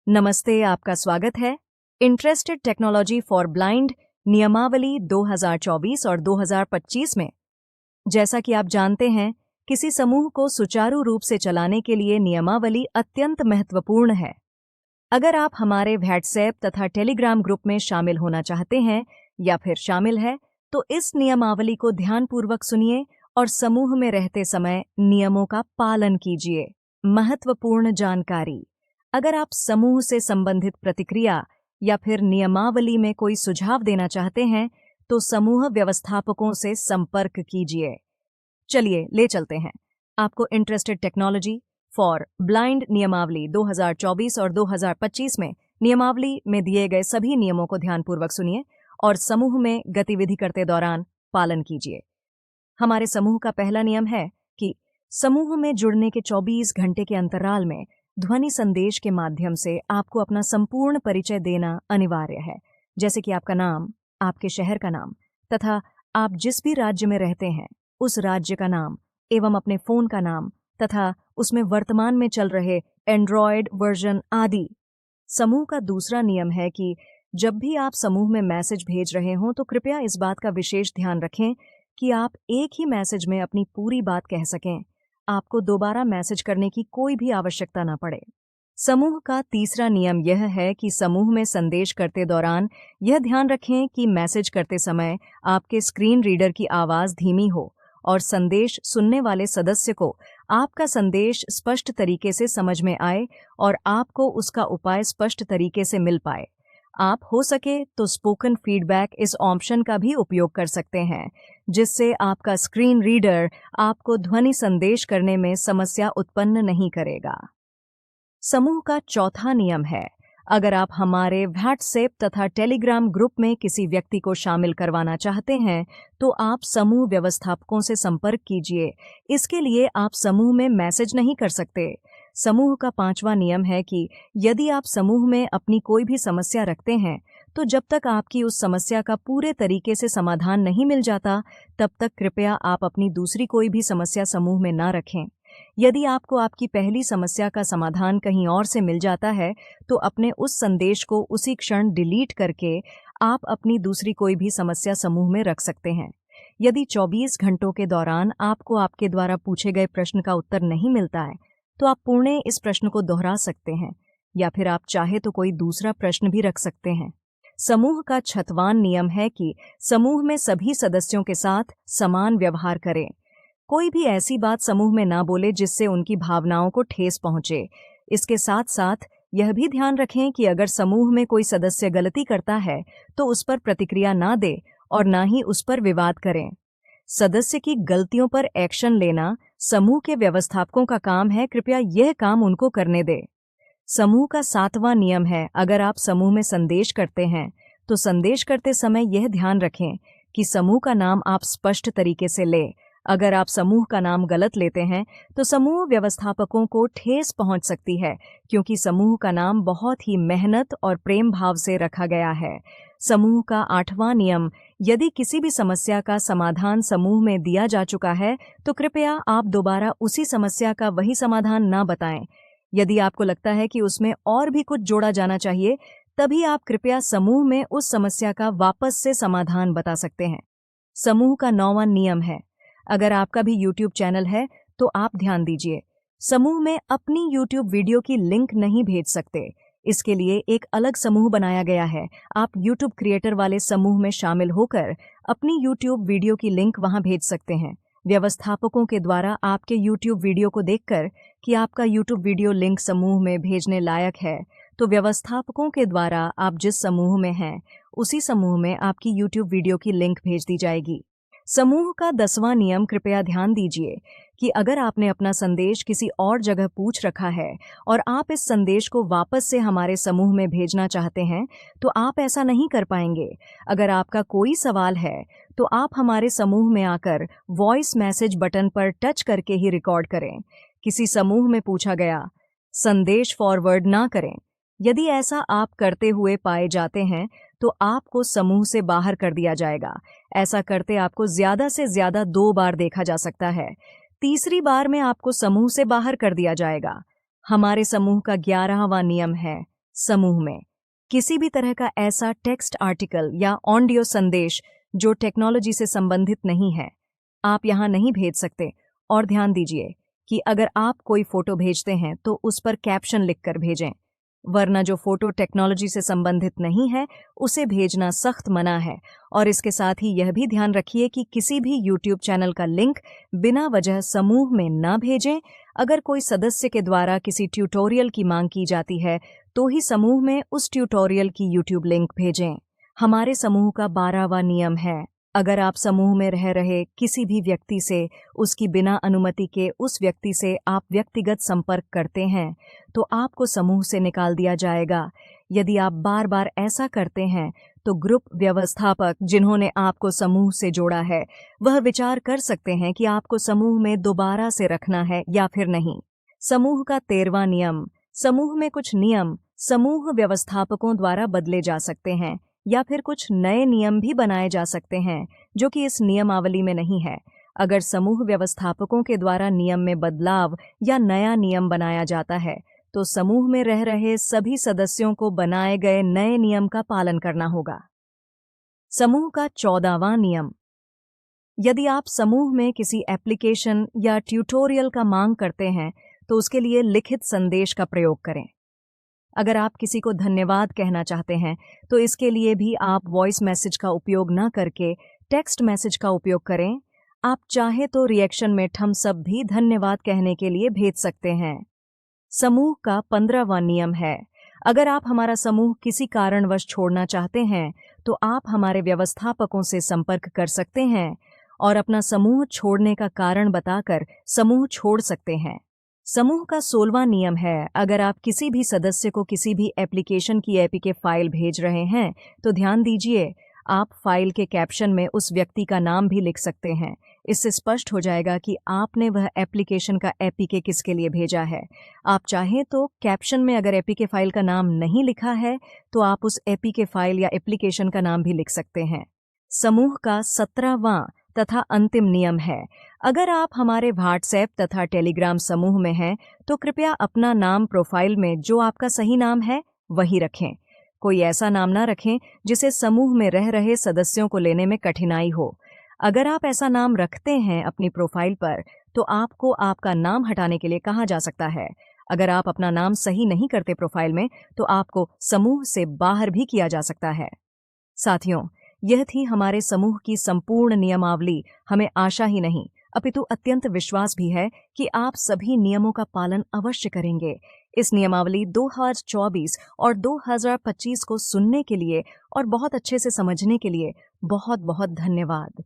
नमस्ते, आपका स्वागत है इंटरेस्टेड टेक्नोलॉजी फॉर ब्लाइंड नियमावली 2024 और 2025 में। जैसा कि आप जानते हैं, किसी समूह को सुचारू रूप से चलाने के लिए नियमावली अत्यंत महत्वपूर्ण है। अगर आप हमारे व्हाट्सएप तथा टेलीग्राम ग्रुप में शामिल होना चाहते हैं या फिर शामिल है, तो इस नियमावली को ध्यानपूर्वक सुनिए और समूह में रहते समय नियमों का पालन कीजिए। महत्वपूर्ण जानकारी: अगर आप समूह से संबंधित प्रतिक्रिया या फिर नियमावली में कोई सुझाव देना चाहते हैं, तो समूह व्यवस्थापकों से संपर्क कीजिए। चलिए ले चलते हैं आपको इंटरेस्टेड टेक्नोलॉजी फॉर ब्लाइंड नियमावली 2024 और 2025 में। नियमावली में दिए गए सभी नियमों को ध्यानपूर्वक सुनिए और समूह में गतिविधि करते दौरान पालन कीजिए। हमारे समूह का पहला नियम है कि समूह में जुड़ने के 24 घंटे के अंतराल में ध्वनि संदेश के माध्यम से आपको अपना संपूर्ण परिचय देना अनिवार्य है, जैसे कि आपका नाम, आपके शहर का नाम तथा आप जिस भी राज्य में रहते हैं उस राज्य का नाम एवं अपने फोन का नाम तथा उसमें वर्तमान में चल रहे एंड्रॉयड वर्जन आदि। समूह का दूसरा नियम है कि जब भी आप समूह में मैसेज भेज रहे हों तो कृपया इस बात का विशेष ध्यान रखें कि आप एक ही मैसेज में अपनी पूरी बात कह सकें। आपको दोबारा मैसेज करने की कोई भी आवश्यकता न पड़े। समूह का तीसरा नियम यह है कि समूह में संदेश करते दौरान यह ध्यान रखें कि मैसेज करते समय आपके स्क्रीन रीडर की आवाज़ धीमी हो और संदेश सुनने वाले सदस्य को आपका संदेश स्पष्ट तरीके से समझ में आए और आपको उसका उपाय स्पष्ट तरीके से मिल पाए। आप हो सके तो स्पोकन फीडबैक इस ऑप्शन का भी उपयोग कर सकते हैं, जिससे आपका स्क्रीन रीडर आपको ध्वनि संदेश करने में समस्या उत्पन्न नहीं करेगा। समूह का चौथा नियम है, अगर आप हमारे व्हाट्सएप तथा टेलीग्राम ग्रुप में किसी व्यक्ति को शामिल करवाना चाहते हैं, तो आप समूह व्यवस्थापकों से संपर्क कीजिए। इसके लिए आप समूह में मैसेज नहीं कर सकते। समूह का पांचवा नियम है कि यदि आप समूह में अपनी कोई भी समस्या रखते हैं, तो जब तक आपकी उस समस्या का पूरे तरीके से समाधान नहीं मिल जाता, तब तक कृपया आप अपनी दूसरी कोई भी समस्या समूह में ना रखें। यदि आपको आपकी पहली समस्या का समाधान कहीं और से मिल जाता है, तो अपने उस संदेश को उसी क्षण डिलीट करके आप अपनी दूसरी कोई भी समस्या समूह में रख सकते हैं। यदि 24 घंटों के दौरान आपको आपके द्वारा पूछे गए प्रश्न का उत्तर नहीं मिलता है, तो आप पुनः इस प्रश्न को दोहरा सकते हैं या फिर आप चाहे तो कोई दूसरा प्रश्न भी रख सकते हैं। समूह का छठवां नियम है कि समूह में सभी सदस्यों के साथ समान व्यवहार करें। कोई भी ऐसी बात समूह में ना बोले जिससे उनकी भावनाओं को ठेस पहुंचे। इसके साथ साथ यह भी ध्यान रखें कि अगर समूह में कोई सदस्य गलती करता है तो उस पर प्रतिक्रिया ना दे और ना ही उस पर विवाद करें। सदस्य की गलतियों पर एक्शन लेना समूह के व्यवस्थापकों का काम है, कृपया यह काम उनको करने दें। समूह का सातवां नियम है, अगर आप समूह में संदेश करते हैं तो संदेश करते समय यह ध्यान रखें कि समूह का नाम आप स्पष्ट तरीके से लें। अगर आप समूह का नाम गलत लेते हैं तो समूह व्यवस्थापकों को ठेस पहुंच सकती है, क्योंकि समूह का नाम बहुत ही मेहनत और प्रेम भाव से रखा गया है। समूह का आठवां नियम, यदि किसी भी समस्या का समाधान समूह में दिया जा चुका है तो कृपया आप दोबारा उसी समस्या का वही समाधान ना बताएं। यदि आपको लगता है कि उसमें और भी कुछ जोड़ा जाना चाहिए, तभी आप कृपया समूह में उस समस्या का वापस से समाधान बता सकते हैं। समूह का 9वां नियम है, अगर आपका भी YouTube चैनल है तो आप ध्यान दीजिए, समूह में अपनी YouTube वीडियो की लिंक नहीं भेज सकते। इसके लिए एक अलग समूह बनाया गया है। आप YouTube क्रिएटर वाले समूह में शामिल होकर अपनी YouTube वीडियो की लिंक वहां भेज सकते हैं। व्यवस्थापकों के द्वारा आपके YouTube वीडियो को देखकर कि आपका YouTube वीडियो लिंक समूह में भेजने लायक है, तो व्यवस्थापकों के द्वारा आप जिस समूह में हैं उसी समूह में आपकी YouTube वीडियो की लिंक भेज दी जाएगी। समूह का 10वां नियम, कृपया ध्यान दीजिए कि अगर आपने अपना संदेश किसी और जगह पूछ रखा है और आप इस संदेश को वापस से हमारे समूह में भेजना चाहते हैं, तो आप ऐसा नहीं कर पाएंगे। अगर आपका कोई सवाल है तो आप हमारे समूह में आकर वॉइस मैसेज बटन पर टच करके ही रिकॉर्ड करें। किसी समूह में पूछा गया संदेश फॉरवर्ड ना करें। यदि ऐसा आप करते हुए पाए जाते हैं तो आपको समूह से बाहर कर दिया जाएगा। ऐसा करते आपको ज्यादा से ज्यादा 2 बार देखा जा सकता है। तीसरी बार में आपको समूह से बाहर कर दिया जाएगा। हमारे समूह का 11वां नियम है, समूह में किसी भी तरह का ऐसा टेक्स्ट आर्टिकल या ऑडियो संदेश जो टेक्नोलॉजी से संबंधित नहीं है, आप यहाँ नहीं भेज सकते। और ध्यान दीजिए कि अगर आप कोई फोटो भेजते हैं तो उस पर कैप्शन लिखकर भेजें, वरना जो फोटो टेक्नोलॉजी से संबंधित नहीं है उसे भेजना सख्त मना है। और इसके साथ ही यह भी ध्यान रखिए कि किसी भी YouTube चैनल का लिंक बिना वजह समूह में न भेजें। अगर कोई सदस्य के द्वारा किसी ट्यूटोरियल की मांग की जाती है तो ही समूह में उस ट्यूटोरियल की YouTube लिंक भेजें। हमारे समूह का 12वां नियम है, अगर आप समूह में रह रहे किसी भी व्यक्ति से उसकी बिना अनुमति के उस व्यक्ति से आप व्यक्तिगत संपर्क करते हैं तो आपको समूह से निकाल दिया जाएगा। यदि आप बार बार ऐसा करते हैं तो ग्रुप व्यवस्थापक जिन्होंने आपको समूह से जोड़ा है वह विचार कर सकते हैं कि आपको समूह में दोबारा से रखना है या फिर नहीं। समूह का 13वां नियम, समूह में कुछ नियम समूह व्यवस्थापकों द्वारा बदले जा सकते हैं या फिर कुछ नए नियम भी बनाए जा सकते हैं जो कि इस नियमावली में नहीं है। अगर समूह व्यवस्थापकों के द्वारा नियम में बदलाव या नया नियम बनाया जाता है तो समूह में रह रहे सभी सदस्यों को बनाए गए नए नियम का पालन करना होगा। समूह का 14वां नियम, यदि आप समूह में किसी एप्लीकेशन या ट्यूटोरियल का मांग करते हैं तो उसके लिए लिखित संदेश का प्रयोग करें। अगर आप किसी को धन्यवाद कहना चाहते हैं तो इसके लिए भी आप वॉइस मैसेज का उपयोग न करके टेक्स्ट मैसेज का उपयोग करें। आप चाहे तो रिएक्शन में थम्स अप भी धन्यवाद कहने के लिए भेज सकते हैं। समूह का 15वां नियम है, अगर आप हमारा समूह किसी कारणवश छोड़ना चाहते हैं तो आप हमारे व्यवस्थापकों से संपर्क कर सकते हैं और अपना समूह छोड़ने का कारण बताकर समूह छोड़ सकते हैं। समूह का 16वां नियम है, अगर आप किसी भी सदस्य को किसी भी एप्लीकेशन की एपीके फाइल भेज रहे हैं तो ध्यान दीजिए आप फाइल के कैप्शन में उस व्यक्ति का नाम भी लिख सकते हैं। इससे स्पष्ट हो जाएगा कि आपने वह एप्लीकेशन का एपीके किसके लिए भेजा है। आप चाहें तो कैप्शन में अगर एपीके फाइल का नाम नहीं लिखा है तो आप उस एपीके फाइल या एप्लीकेशन का नाम भी लिख सकते हैं। समूह का 17वां तथा अंतिम नियम है, अगर आप हमारे व्हाट्सएप तथा टेलीग्राम समूह में हैं तो कृपया अपना नाम प्रोफाइल में जो आपका सही नाम है वही रखें। कोई ऐसा नाम ना रखें जिसे समूह में रह रहे सदस्यों को लेने में कठिनाई हो। अगर आप ऐसा नाम रखते हैं अपनी प्रोफाइल पर तो आपको आपका नाम हटाने के लिए कहा जा सकता है। अगर आप अपना नाम सही नहीं करते प्रोफाइल में तो आपको समूह से बाहर भी किया जा सकता है। साथियों, यह थी हमारे समूह की संपूर्ण नियमावली। हमें आशा ही नहीं अपितु अत्यंत विश्वास भी है कि आप सभी नियमों का पालन अवश्य करेंगे। इस नियमावली 2024 और 2025 को सुनने के लिए और बहुत अच्छे से समझने के लिए बहुत बहुत धन्यवाद।